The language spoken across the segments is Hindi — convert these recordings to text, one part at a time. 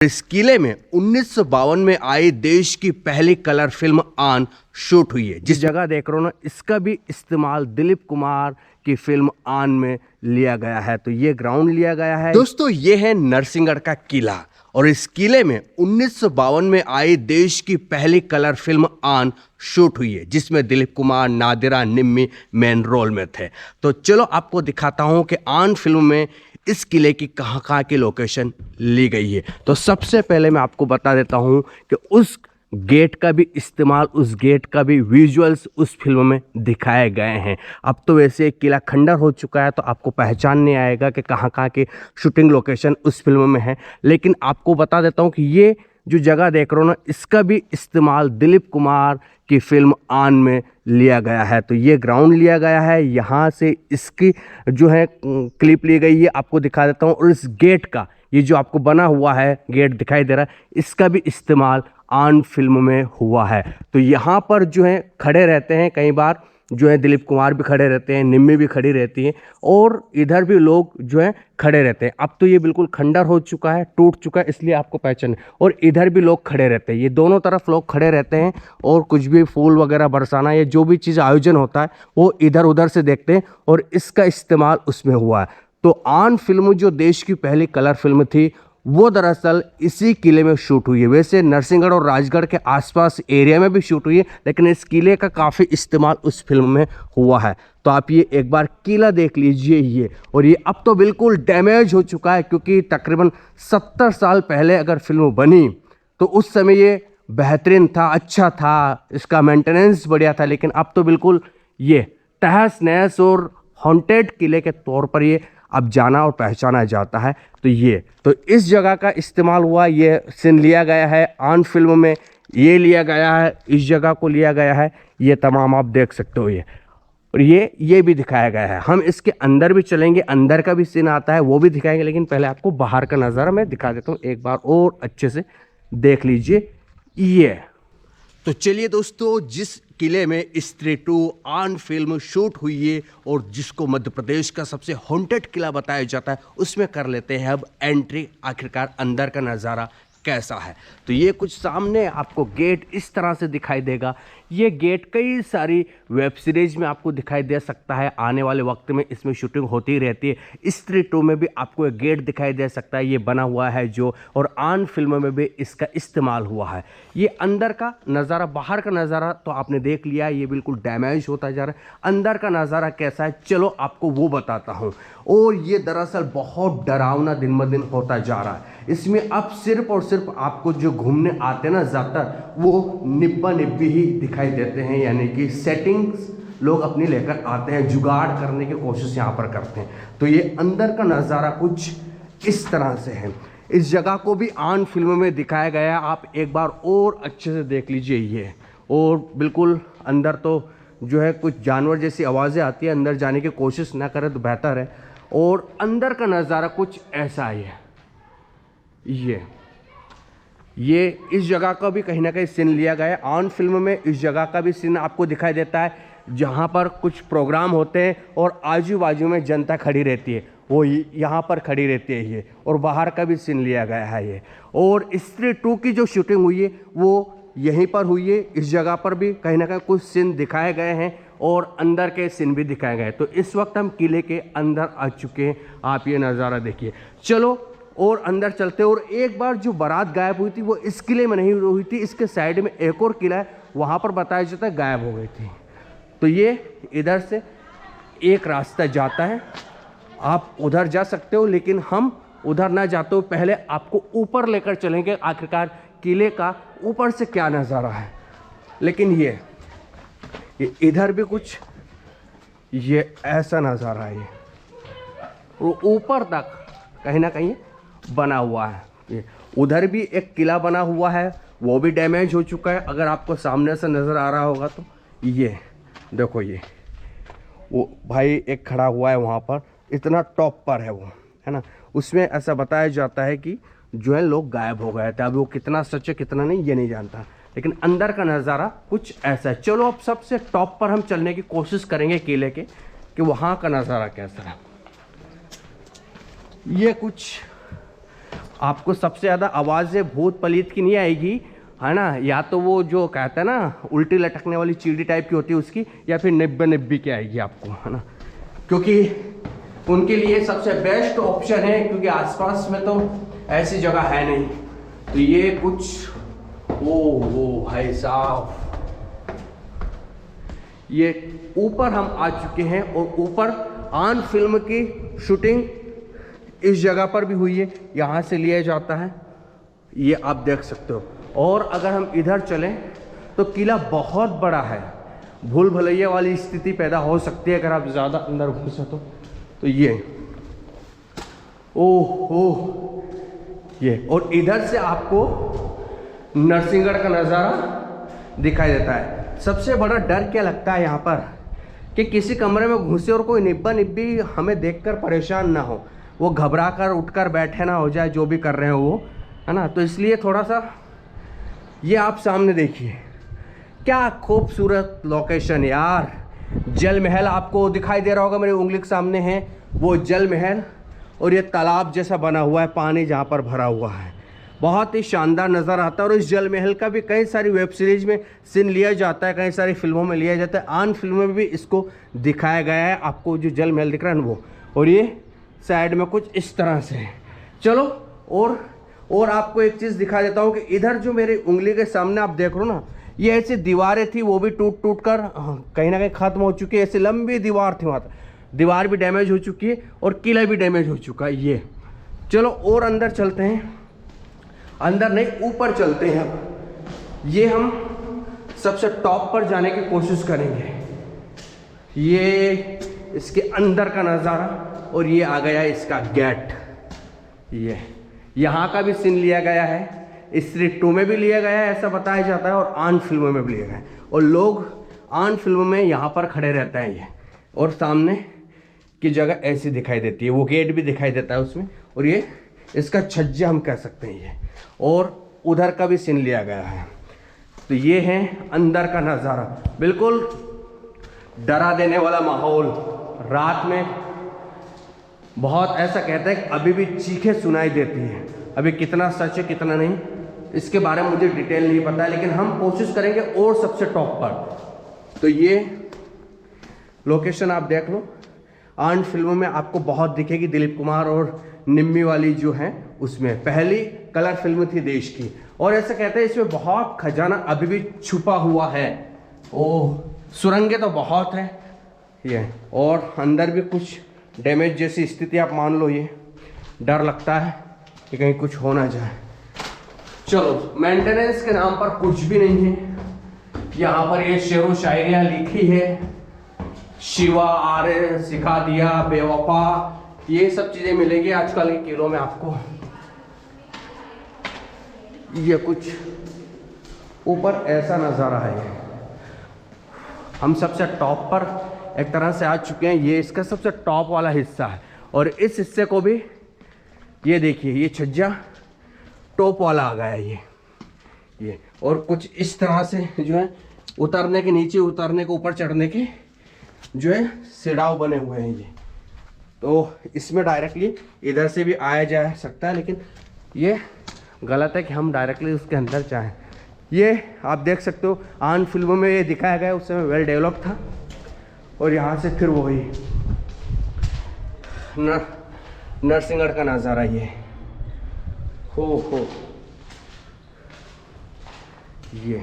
इस किले में 1952 में आई देश की पहली कलर फिल्म आन शूट हुई है। जिस जगह देख रहे हो ना, इसका भी इस्तेमाल दिलीप कुमार की फिल्म आन में लिया गया है। तो ये ग्राउंड लिया गया है दोस्तों, ये है नरसिंहगढ़ का किला और इस किले में 1952 में आई देश की पहली कलर फिल्म आन शूट हुई है, जिसमें दिलीप कुमार, नादिरा, निम्मी मेन रोल में थे। तो चलो आपको दिखाता हूं कि आन फिल्म में इस किले की कहाँ की लोकेशन ली गई है। तो सबसे पहले मैं आपको बता देता हूं कि उस गेट का भी इस्तेमाल, उस गेट का भी विजुअल्स उस फिल्म में दिखाए गए हैं। अब तो वैसे किला खंडर हो चुका है तो आपको पहचान नहीं आएगा कि कहाँ की शूटिंग लोकेशन उस फिल्म में है, लेकिन आपको बता देता हूं कि ये जो जगह देख रहे हो ना, इसका भी इस्तेमाल दिलीप कुमार की फिल्म आन में लिया गया है। तो ये ग्राउंड लिया गया है, यहाँ से इसकी जो है क्लिप ली गई है, आपको दिखा देता हूँ। और इस गेट का, ये जो आपको बना हुआ है गेट दिखाई दे रहा है, इसका भी इस्तेमाल आन फिल्म में हुआ है। तो यहाँ पर जो है खड़े रहते हैं, कई बार जो है दिलीप कुमार भी खड़े रहते हैं, निम्मी भी खड़ी रहती है और इधर भी लोग जो है खड़े रहते हैं। अब तो ये बिल्कुल खंडर हो चुका है, टूट चुका है, इसलिए आपको पहचान। और इधर भी लोग खड़े रहते हैं, ये दोनों तरफ लोग खड़े रहते हैं और कुछ भी फूल वगैरह बरसाना या जो भी चीज़ आयोजन होता है वो इधर उधर से देखते हैं और इसका इस्तेमाल उसमें हुआ है। तो आन फिल्म जो देश की पहली कलर फिल्म थी, वो दरअसल इसी किले में शूट हुई है। वैसे नरसिंहगढ़ और राजगढ़ के आसपास एरिया में भी शूट हुई है, लेकिन इस किले का काफ़ी इस्तेमाल उस फिल्म में हुआ है। तो आप ये एक बार किला देख लीजिए ये, और ये अब तो बिल्कुल डैमेज हो चुका है, क्योंकि तकरीबन 70 साल पहले अगर फिल्म बनी तो उस समय ये बेहतरीन था, अच्छा था, इसका मेंटेनेंस बढ़िया था। लेकिन अब तो बिल्कुल ये तहस नहस और हॉन्टेड किले के तौर पर ये अब जाना और पहचाना जाता है। तो इस जगह का इस्तेमाल हुआ, ये सीन लिया गया है आन फिल्म में, ये लिया गया है, इस जगह को लिया गया है, ये तमाम आप देख सकते हो ये। और ये भी दिखाया गया है। हम इसके अंदर भी चलेंगे, अंदर का भी सीन आता है, वो भी दिखाएंगे, लेकिन पहले आपको बाहर का नज़ारा मैं दिखा देता हूँ एक बार और अच्छे से देख लीजिए ये। तो चलिए दोस्तों, जिस किले में स्त्री 2 आन फिल्म शूट हुई है और जिसको मध्य प्रदेश का सबसे हॉन्टेड किला बताया जाता है, उसमें कर लेते हैं अब एंट्री। आखिरकार अंदर का नज़ारा कैसा है। तो ये कुछ सामने आपको गेट इस तरह से दिखाई देगा। ये गेट कई सारी वेब सीरीज में आपको दिखाई दे सकता है, आने वाले वक्त में इसमें शूटिंग होती रहती है। स्त्री 2 में भी आपको एक गेट दिखाई दे सकता है, ये बना हुआ है जो, और आन फिल्म में भी इसका इस्तेमाल हुआ है। ये अंदर का नज़ारा, बाहर का नज़ारा तो आपने देख लिया, ये बिल्कुल डैमेज होता जा रहा है। अंदर का नज़ारा कैसा है, चलो आपको वो बताता हूँ। और ये दरअसल बहुत डरावना दिन ब दिन होता जा रहा है। इसमें अब सिर्फ और सिर्फ आपको जो घूमने आते हैं ना ज़्यादातर, वो निब्बा निब्बी ही दिखाई देते हैं, यानी कि सेटिंग्स लोग अपनी लेकर आते हैं, जुगाड़ करने की कोशिश यहाँ पर करते हैं। तो ये अंदर का नज़ारा कुछ इस तरह से है। इस जगह को भी आन फिल्म में दिखाया गया है, आप एक बार और अच्छे से देख लीजिए ये। और बिल्कुल अंदर तो जो है कुछ जानवर जैसी आवाज़ें आती है, अंदर जाने की कोशिश ना करें तो बेहतर है। और अंदर का नज़ारा कुछ ऐसा ही है ये इस जगह का भी कहीं ना कहीं सीन लिया गया है। आन फिल्म में इस जगह का भी सीन आपको दिखाई देता है, जहाँ पर कुछ प्रोग्राम होते हैं और आजू बाजू में जनता खड़ी रहती है, वो यहाँ पर खड़ी रहती है ये। और बाहर का भी सीन लिया गया है ये। और स्त्री 2 की जो शूटिंग हुई है वो यहीं पर हुई है। इस जगह पर भी कहीं ना कहीं कुछ सीन दिखाए गए हैं और अंदर के सीन भी दिखाए गए। तो इस वक्त हम किले के अंदर आ चुके हैं, आप ये नज़ारा देखिए। चलो और अंदर चलते। और एक बार जो बारात गायब हुई थी वो इस किले में नहीं हुई थी, इसके साइड में एक और किला है, वहाँ पर बताया जाता है गायब हो गई थी। तो ये इधर से एक रास्ता जाता है, आप उधर जा सकते हो, लेकिन हम उधर ना जाते हो, पहले आपको ऊपर लेकर चलेंगे आखिरकार किले का ऊपर से क्या नज़ारा है। लेकिन ये इधर भी कुछ ये ऐसा नज़ारा है, ये ऊपर तक कहीं ना कहीं बना हुआ है। ये उधर भी एक किला बना हुआ है, वो भी डैमेज हो चुका है, अगर आपको सामने से नज़र आ रहा होगा तो। ये देखो, ये वो भाई एक खड़ा हुआ है वहाँ पर, इतना टॉप पर है वो, है ना। उसमें ऐसा बताया जाता है कि जो है लोग गायब हो गए थे। अब वो कितना सच है कितना नहीं ये नहीं जानता, लेकिन अंदर का नज़ारा कुछ ऐसा है। चलो अब सबसे टॉप पर हम चलने की कोशिश करेंगे किले के, कि वहाँ का नज़ारा कैसा है। ये कुछ आपको सबसे ज़्यादा आवाज़ें भूत पलीत की नहीं आएगी, है ना, या तो वो जो कहता है ना उल्टी लटकने वाली चीड़ी टाइप की होती है उसकी, या फिर निब्बे निब्बी की आएगी आपको, है ना, क्योंकि उनके लिए सबसे बेस्ट ऑप्शन है, क्योंकि आसपास में तो ऐसी जगह है नहीं। तो ये कुछ ओ भाई साहब, ये ऊपर हम आ चुके हैं और ऊपर आन फिल्म की शूटिंग इस जगह पर भी हुई है, यहाँ से लिया जाता है, ये आप देख सकते हो। और अगर हम इधर चलें तो किला बहुत बड़ा है, भूल भुलैया वाली स्थिति पैदा हो सकती है अगर आप ज़्यादा अंदर घुसे तो ये ओह ये, और इधर से आपको नरसिंहगढ़ का नज़ारा दिखाई देता है। सबसे बड़ा डर क्या लगता है यहाँ पर कि किसी कमरे में घुसे और कोई निब्बा निब्बी हमें देखकर परेशान ना हो, वो घबरा कर उठकर बैठे ना हो जाए जो भी कर रहे हो वो, है ना। तो इसलिए थोड़ा सा ये आप सामने देखिए, क्या खूबसूरत लोकेशन यार। जल महल आपको दिखाई दे रहा होगा, मेरी उंगली के सामने है वो जल महल, और ये तालाब जैसा बना हुआ है, पानी जहाँ पर भरा हुआ है, बहुत ही शानदार नज़र आता है। और इस जल महल का भी कई सारी वेब सीरीज में सीन लिया जाता है, कई सारी फिल्मों में लिया जाता है, आन फिल्मों में भी इसको दिखाया गया है। आपको जो जल महल दिख रहा है ना वो, और ये साइड में कुछ इस तरह से है। चलो और आपको एक चीज़ दिखा देता हूँ कि इधर जो मेरी उंगली के सामने आप देख रहे हो ना, ये ऐसी दीवारें थी, वो भी टूट टूट कर कहीं ना कहीं ख़त्म हो चुकी है। ऐसी लंबी दीवार थी, वहाँ दीवार भी डैमेज हो चुकी है और किला भी डैमेज हो चुका है ये। चलो और अंदर चलते हैं, अंदर नहीं ऊपर चलते हैं। अब ये हम सबसे टॉप पर जाने की कोशिश करेंगे। ये इसके अंदर का नज़ारा, और ये आ गया इसका गेट। ये यहाँ का भी सीन लिया गया है, स्त्री 2 में भी लिया गया है ऐसा बताया जाता है, और आन फिल्मों में भी लिया गया है। और लोग आन फिल्मों में यहाँ पर खड़े रहते हैं ये, और सामने की जगह ऐसी दिखाई देती है, वो गेट भी दिखाई देता है उसमें, और ये इसका छज्जा हम कह सकते हैं ये। और उधर का भी सीन लिया गया है। तो ये है अंदर का नज़ारा, बिल्कुल डरा देने वाला माहौल। रात में बहुत ऐसा कहते हैं अभी भी चीखें सुनाई देती हैं। अभी कितना सच है कितना नहीं इसके बारे में मुझे डिटेल नहीं पता है, लेकिन हम कोशिश करेंगे और सबसे टॉप पर। तो ये लोकेशन आप देख लो, आन फिल्मों में आपको बहुत दिखेगी, दिलीप कुमार और निम्मी वाली जो है उसमें पहली कलर फिल्म थी देश की। और ऐसा कहते हैं इसमें बहुत खजाना अभी भी छुपा हुआ है। ओह, सुरंगें तो बहुत है ये, और अंदर भी कुछ डैमेज जैसी स्थिति आप मान लो। ये डर लगता है कि कहीं कुछ हो ना जाए। चलो, मेंटेनेंस के नाम पर कुछ भी नहीं है यहाँ पर। ये शेरो शायरियाँ लिखी है, शिवा आर्य सिखा दिया, बेवफा, ये सब चीज़ें मिलेंगी आजकल के किलो में आपको। ये कुछ ऊपर ऐसा नज़ारा है। हम सबसे टॉप पर एक तरह से आ चुके हैं, ये इसका सबसे टॉप वाला हिस्सा है। और इस हिस्से को भी ये देखिए, ये छज्जा टॉप वाला आ गया है ये। और कुछ इस तरह से जो है उतरने के, नीचे उतरने के, ऊपर चढ़ने के जो है सिड़ाव बने हुए हैं ये। तो इसमें डायरेक्टली इधर से भी आया जा सकता है, लेकिन ये गलत है कि हम डायरेक्टली उसके अंदर जाएं। ये आप देख सकते हो आन फिल्मों में ये दिखाया गया, उस समय वेल डेवलप था। और यहाँ से फिर वही नरसिंहगढ़ का नज़ारा ये हो ये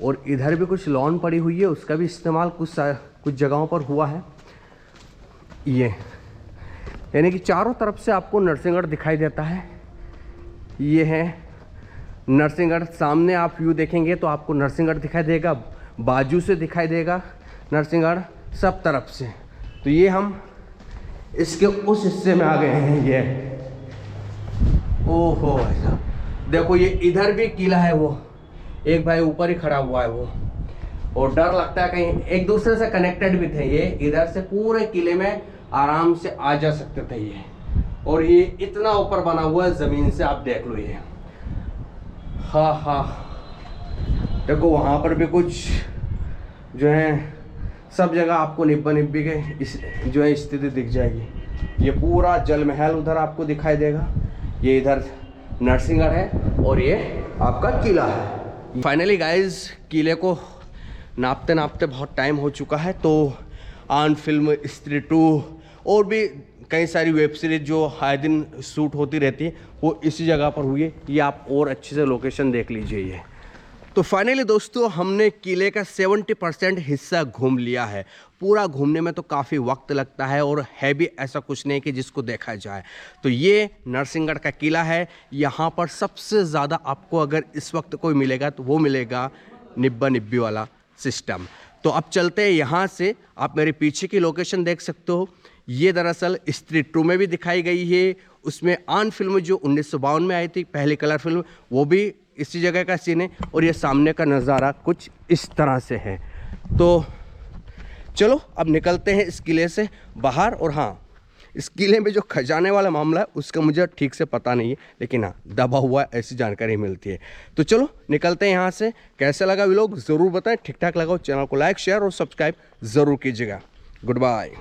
और इधर भी कुछ लॉन पड़ी हुई है, उसका भी इस्तेमाल कुछ जगहों पर हुआ है ये। यानी कि चारों तरफ से आपको नरसिंहगढ़ दिखाई देता है। ये है नरसिंहगढ़, सामने आप व्यू देखेंगे तो आपको नरसिंहगढ़ दिखाई देगा, बाजू से दिखाई देगा नरसिंहगढ़, सब तरफ से। तो ये हम इसके उस हिस्से में आ गए हैं। ये ओहो ऐसा देखो, ये इधर भी किला है, वो एक भाई ऊपर ही खड़ा हुआ है वो, और डर लगता है कहीं एक दूसरे से कनेक्टेड भी थे। ये इधर से पूरे किले में आराम से आ जा सकते थे ये, और ये इतना ऊपर बना हुआ है ज़मीन से, आप देख लो ये। हाँ देखो, वहाँ पर भी कुछ जो है, सब जगह आपको निब्बा निब्बी के जो है स्थिति दिख जाएगी। ये पूरा जल महल उधर आपको दिखाई देगा, ये इधर नरसिंहगढ़ है और ये आपका किला है। फाइनली गाइज किले को नापते नापते बहुत टाइम हो चुका है, तो आन फिल्म, स्त्री 2 और भी कई सारी वेब सीरीज जो आए दिन शूट होती रहती है वो इसी जगह पर हुई है। ये आप और अच्छे से लोकेशन देख लीजिए ये। तो फाइनली दोस्तों हमने किले का 70% हिस्सा घूम लिया है। पूरा घूमने में तो काफ़ी वक्त लगता है और है भी ऐसा कुछ नहीं कि जिसको देखा जाए। तो ये नरसिंहगढ़ का किला है। यहाँ पर सबसे ज़्यादा आपको अगर इस वक्त कोई मिलेगा तो वो मिलेगा निब्बा निब्बी वाला सिस्टम। तो अब चलते हैं यहाँ से। आप मेरे पीछे की लोकेशन देख सकते हो, ये दरअसल स्त्री 2 में भी दिखाई गई है। उसमें आन फिल्म जो 1952 में आई थी, पहली कलर फिल्म, वो भी इसी जगह का सीन है। और ये सामने का नज़ारा कुछ इस तरह से है। तो चलो अब निकलते हैं इस किले से बाहर। और हाँ, इस किले में जो खजाने वाला मामला है उसका मुझे ठीक से पता नहीं है, लेकिन हाँ दबा हुआ ऐसी जानकारी मिलती है। तो चलो निकलते हैं यहाँ से। कैसा लगा व्लॉग ज़रूर बताएं, ठीक ठाक लगा हो चैनल को लाइक, शेयर और सब्सक्राइब ज़रूर कीजिएगा। Good bye.